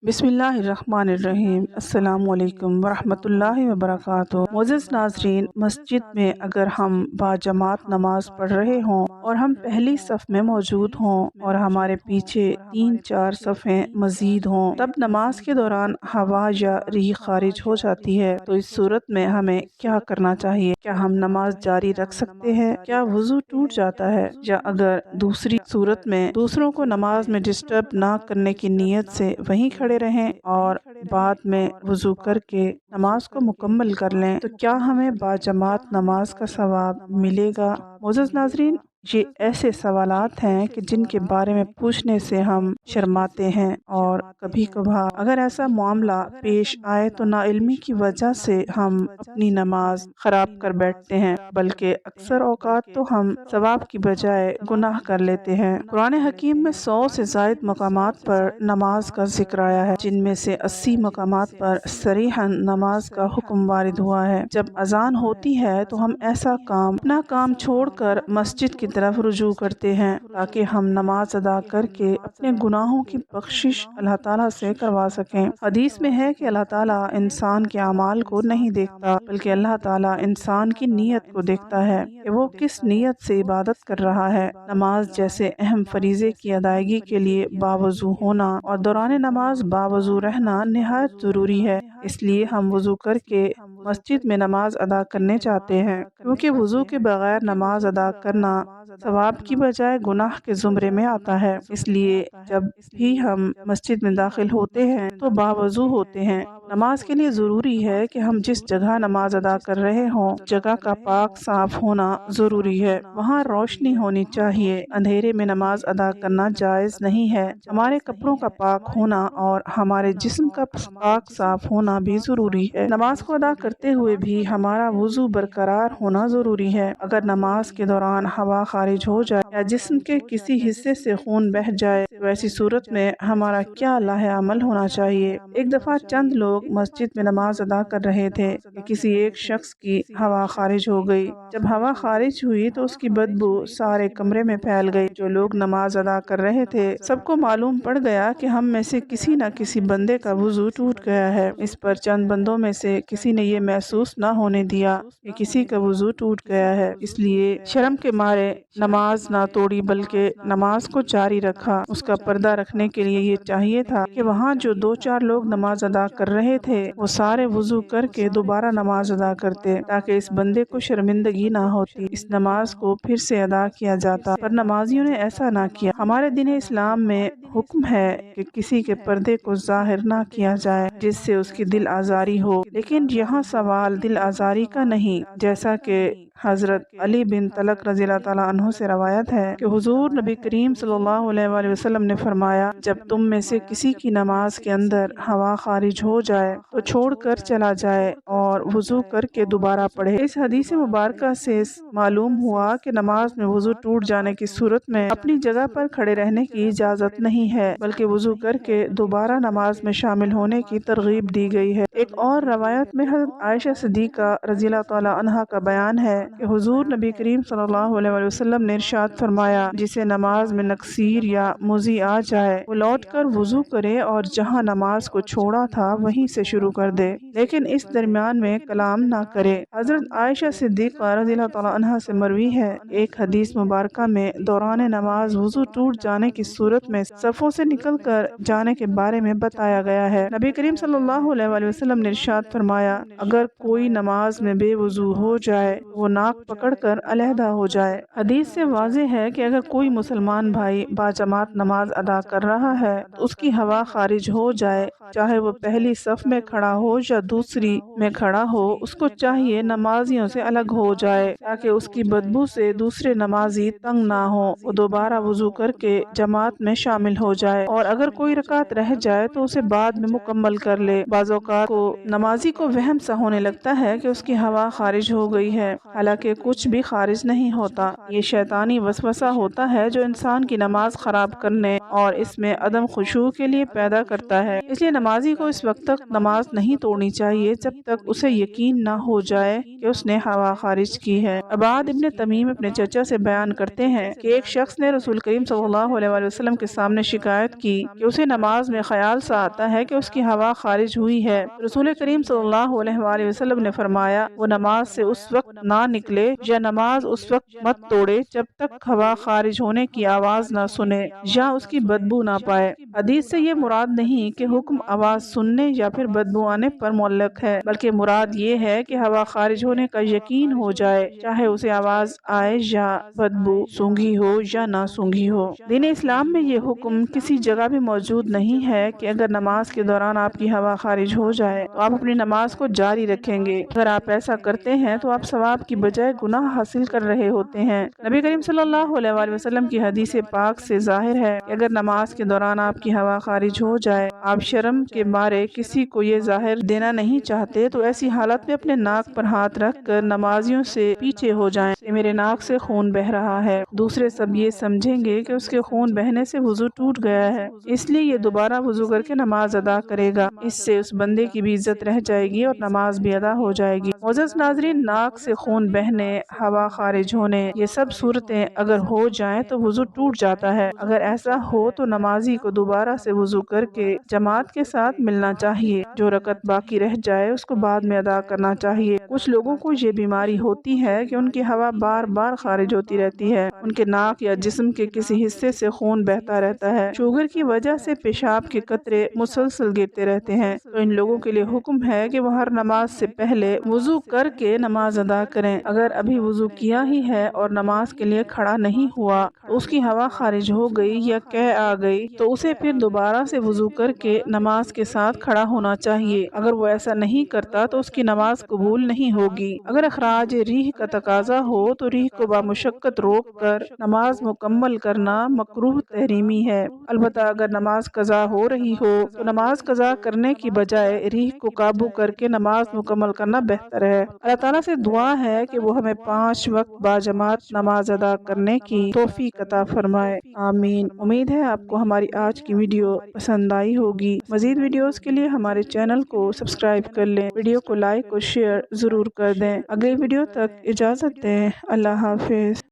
بسم اللہ الرحمن الرحیم۔ السلام علیکم ورحمۃ اللہ وبرکاتہ۔ معزز ناظرین، مسجد میں اگر ہم باجماعت نماز پڑھ رہے ہوں اور ہم پہلی صف میں موجود ہوں اور ہمارے پیچھے 3-4 صفیں مزید ہوں، تب نماز کے دوران ہوا یا ریح خارج ہو جاتی ہے تو اس صورت میں ہمیں کیا کرنا چاہیے؟ کیا ہم نماز جاری رکھ سکتے ہیں؟ کیا وضو ٹوٹ جاتا ہے؟ یا اگر دوسری صورت میں دوسروں کو نماز میں ڈسٹرب نہ کرنے کی نیت سے وہیں کھڑے رہیں اور بعد میں وضو کر کے نماز کو مکمل کر لیں تو کیا ہمیں باجماعت نماز کا ثواب ملے گا؟ معزز ناظرین، یہ ایسے سوالات ہیں کہ جن کے بارے میں پوچھنے سے ہم شرماتے ہیں، اور کبھی کبھار اگر ایسا معاملہ پیش آئے تو ناعلمی کی وجہ سے ہم اپنی نماز خراب کر بیٹھتے ہیں، بلکہ اکثر اوقات تو ہم ثواب کی بجائے گناہ کر لیتے ہیں۔ قرآن حکیم میں 100 سے زائد مقامات پر نماز کا ذکر آیا ہے، جن میں سے 80 مقامات پر صریحاً نماز کا حکم وارد ہوا ہے۔ جب اذان ہوتی ہے تو ہم اپنا کام چھوڑ کر مسجد کی طرف رجوع کرتے ہیں تاکہ ہم نماز ادا کر کے اپنے گناہوں کی بخشش اللہ تعالیٰ سے کروا سکیں۔ حدیث میں ہے کہ اللہ تعالیٰ انسان کے اعمال کو نہیں دیکھتا، بلکہ اللہ تعالیٰ انسان کی نیت کو دیکھتا ہے کہ وہ کس نیت سے عبادت کر رہا ہے۔ نماز جیسے اہم فریضے کی ادائیگی کے لیے باوضو ہونا اور دوران نماز باوضو رہنا نہایت ضروری ہے، اس لیے ہم وضو کر کے مسجد میں نماز ادا کرنے چاہتے ہیں، کیونکہ وضو کے بغیر نماز ادا کرنا ثواب کی بجائے گناہ کے زمرے میں آتا ہے۔ اس لیے جب بھی ہم مسجد میں داخل ہوتے ہیں تو باوضو ہوتے ہیں۔ نماز کے لیے ضروری ہے کہ ہم جس جگہ نماز ادا کر رہے ہوں جگہ کا پاک صاف ہونا ضروری ہے، وہاں روشنی ہونی چاہیے، اندھیرے میں نماز ادا کرنا جائز نہیں ہے۔ ہمارے کپڑوں کا پاک ہونا اور ہمارے جسم کا پاک صاف ہونا بھی ضروری ہے۔ نماز کو ادا کرتے ہوئے بھی ہمارا وضو برقرار ہونا ضروری ہے۔ اگر نماز کے دوران ہوا خارج ہو جائے یا جسم کے کسی حصے سے خون بہہ جائے تو ایسی صورت میں ہمارا کیا لاہ عمل ہونا چاہیے؟ ایک دفعہ چند لوگ مسجد میں نماز ادا کر رہے تھے کہ کسی ایک شخص کی ہوا خارج ہو گئی۔ جب ہوا خارج ہوئی تو اس کی بدبو سارے کمرے میں پھیل گئی۔ جو لوگ نماز ادا کر رہے تھے سب کو معلوم پڑ گیا کہ ہم میں سے کسی نہ کسی بندے کا وضو ٹوٹ گیا ہے۔ اس پر چند بندوں میں سے کسی نے یہ محسوس نہ ہونے دیا کہ کسی کا وضو ٹوٹ گیا ہے، اس لیے شرم کے مارے نماز نہ توڑی بلکہ نماز کو جاری رکھا۔ اس کا پردہ رکھنے کے لیے یہ چاہیے تھا کہ وہاں جو 2-4 لوگ نماز ادا کر رہے تھے وہ سارے وضو کر کے دوبارہ نماز ادا کرتے تاکہ اس بندے کو شرمندگی نہ ہوتی، اس نماز کو پھر سے ادا کیا جاتا، پر نمازیوں نے ایسا نہ کیا۔ ہمارے دین اسلام میں حکم ہے کہ کسی کے پردے کو ظاہر نہ کیا جائے جس سے اس کی دل آزاری ہو، لیکن یہاں سوال دل آزاری کا نہیں، جیسا کہ حضرت علی بن طلق رضی اللہ تعالیٰ عنہ سے روایت ہے کہ حضور نبی کریم صلی اللہ علیہ وآلہ وسلم نے فرمایا، جب تم میں سے کسی کی نماز کے اندر ہوا خارج ہو جائے تو چھوڑ کر چلا جائے اور وضو کر کے دوبارہ پڑھے۔ اس حدیث مبارکہ سے معلوم ہوا کہ نماز میں وضو ٹوٹ جانے کی صورت میں اپنی جگہ پر کھڑے رہنے کی اجازت نہیں ہے، بلکہ وضو کر کے دوبارہ نماز میں شامل ہونے کی ترغیب دی گئی ہے۔ ایک اور روایت میں حضرت عائشہ صدیقہ رضی اللہ تعالیٰ عنہا کا بیان ہے کہ حضور نبی کریم صلی اللہ علیہ وآلہ وسلم نے ارشاد فرمایا، جسے نماز میں نقصیر یا مضی آ جائے وہ لوٹ کر وضو کرے اور جہاں نماز کو چھوڑا تھا وہیں سے شروع کر دے، لیکن اس درمیان میں کلام نہ کرے۔ حضرت عائشہ صدیقہ رضی اللہ تعالیٰ عنہا سے مروی ہے، ایک حدیث مبارکہ میں دوران نماز وضو ٹوٹ جانے کی صورت میں صفوں سے نکل کر جانے کے بارے میں بتایا گیا ہے۔ نبی کریم صلی اللہ علیہ وآلہ وسلم نے ارشاد فرمایا، اگر کوئی نماز میں بے وضو ہو جائے وہ ناک پکڑ کر علیحدہ ہو جائے۔ حدیث سے واضح ہے کہ اگر کوئی مسلمان بھائی باجماعت نماز ادا کر رہا ہے تو اس کی ہوا خارج ہو جائے، چاہے وہ پہلی صف میں کھڑا ہو یا دوسری میں کھڑا ہو، اس کو چاہیے نمازیوں سے الگ ہو جائے تاکہ اس کی بدبو سے دوسرے نمازی تنگ نہ ہو، وہ دوبارہ وضو کر کے جماعت میں شامل ہو جائے، اور اگر کوئی رکعت رہ جائے تو اسے بعد میں مکمل کر لے۔ بعض اوقات کو نمازی کو وہم سا ہونے لگتا ہے کہ اس کی ہوا خارج ہو گئی ہے، حالانکہ کچھ بھی خارج نہیں ہوتا۔ یہ شیطانی وسوسہ ہوتا ہے جو انسان کی نماز خراب کرنے اور اس میں عدم خشوع کے لیے پیدا کرتا ہے، اس لیے نمازی کو اس وقت تک نماز نہیں توڑنی چاہیے جب تک اسے اسے یقین نہ ہو جائے کہ اس نے ہوا خارج کی ہے۔ عباد ابن تمیم اپنے چچا سے بیان کرتے ہیں کہ ایک شخص نے رسول کریم صلی اللہ علیہ وآلہ وسلم کے سامنے شکایت کی کہ اسے نماز میں خیال سا آتا ہے کہ اس کی ہوا خارج ہوئی ہے۔ رسول کریم صلی اللہ علیہ وآلہ وسلم نے فرمایا وہ نماز سے اس وقت نہ نکلے یا نماز اس وقت مت توڑے جب تک ہوا خارج ہونے کی آواز نہ سنے یا اس کی بدبو نہ پائے۔ حدیث سے یہ مراد نہیں کہ حکم آواز سننے یا پھر بدبو آنے پر معلق ہے، بلکہ مراد یہ ہے کہ ہوا خارج ہونے کا یقین ہو جائے، چاہے اسے آواز آئے یا بدبو سونگھی ہو یا نہ سونگھی ہو۔ دین اسلام میں یہ حکم کسی جگہ بھی موجود نہیں ہے کہ اگر نماز کے دوران آپ کی ہوا خارج ہو جائے تو آپ اپنی نماز کو جاری رکھیں گے۔ اگر آپ ایسا کرتے ہیں تو آپ ثواب کی بجائے گناہ حاصل کر رہے ہوتے ہیں۔ نبی کریم صلی اللہ علیہ وآلہ وسلم کی حدیث پاک سے ظاہر ہے کہ اگر نماز کے دوران آپ کی ہوا خارج ہو جائے، آپ شرم کے مارے کسی کو یہ ظاہر دینا نہیں چاہتے، تو ایسی حالت میں اپنے ناک پر ہاتھ رکھ کر نمازیوں سے پیچھے ہو جائیں کہ میرے ناک سے خون بہ رہا ہے۔ دوسرے سب یہ سمجھیں گے کہ اس کے خون بہنے سے وضو ٹوٹ گیا ہے، اس لیے یہ دوبارہ وضو کر کے نماز ادا کرے گا۔ اس سے اس بندے کی بھی عزت رہ جائے گی اور نماز بھی ادا ہو جائے گی۔ معزز ناظرین، ناک سے خون بہنے، ہوا خارج ہونے، یہ سب صورتیں اگر ہو جائیں تو وضو ٹوٹ جاتا ہے۔ اگر ایسا ہو تو نمازی کو دوبارہ سے وضو کر کے جماعت کے ساتھ ملنا چاہیے۔ جو رکعت باقی رہ جائے اس کو بعد میں ادا کرنا چاہیے۔ کچھ لوگوں کو یہ بیماری ہوتی ہے کہ ان کی ہوا بار بار خارج ہوتی رہتی ہے، ان کے ناک یا جسم کے کسی حصے سے خون بہتا رہتا ہے۔ شوگر کی وجہ سے پیشاب کے قطرے مسلسل گرتے رہتے ہیں، تو ان لوگوں کے لیے حکم ہے کہ وہ ہر نماز سے پہلے وضو کر کے نماز ادا کریں۔ اگر ابھی وضو کیا ہی ہے اور نماز کے لیے کھڑا نہیں ہوا تو اس کی ہوا خارج ہو گئی یا قے آ گئی تو اسے پھر دوبارہ سے وضو کر کے نماز کے ساتھ کھڑا ہونا چاہیے۔ اگر وہ ایسا نہیں کرتا تو اس کی نماز قبول نہیں ہوگی۔ اگر اخراج ریح کا تقاضا ہو تو ریح کو بامشقت روک کر نماز مکمل کرنا مکروہ تحریمی ہے۔ البتہ اگر نماز قضا ہو رہی ہو تو نماز قضا کرنے کی بجائے ریح کو قابو کر کے نماز مکمل کرنا بہتر ہے۔ اللہ تعالیٰ سے دعا ہے کہ وہ ہمیں 5 وقت باجماعت نماز ادا کرنے کی توفیق عطا فرمائے، آمین۔ امید ہے آپ کو ہماری آج کی ویڈیو پسند آئی ہوگی۔ مزید ویڈیوز کے لیے ہمارے چینل کو سبسکرائب کر لیں، ویڈیو کو لائک اور شیئر ضرور کر دیں۔ اگلی ویڈیو تک اجازت دیں، اللہ حافظ۔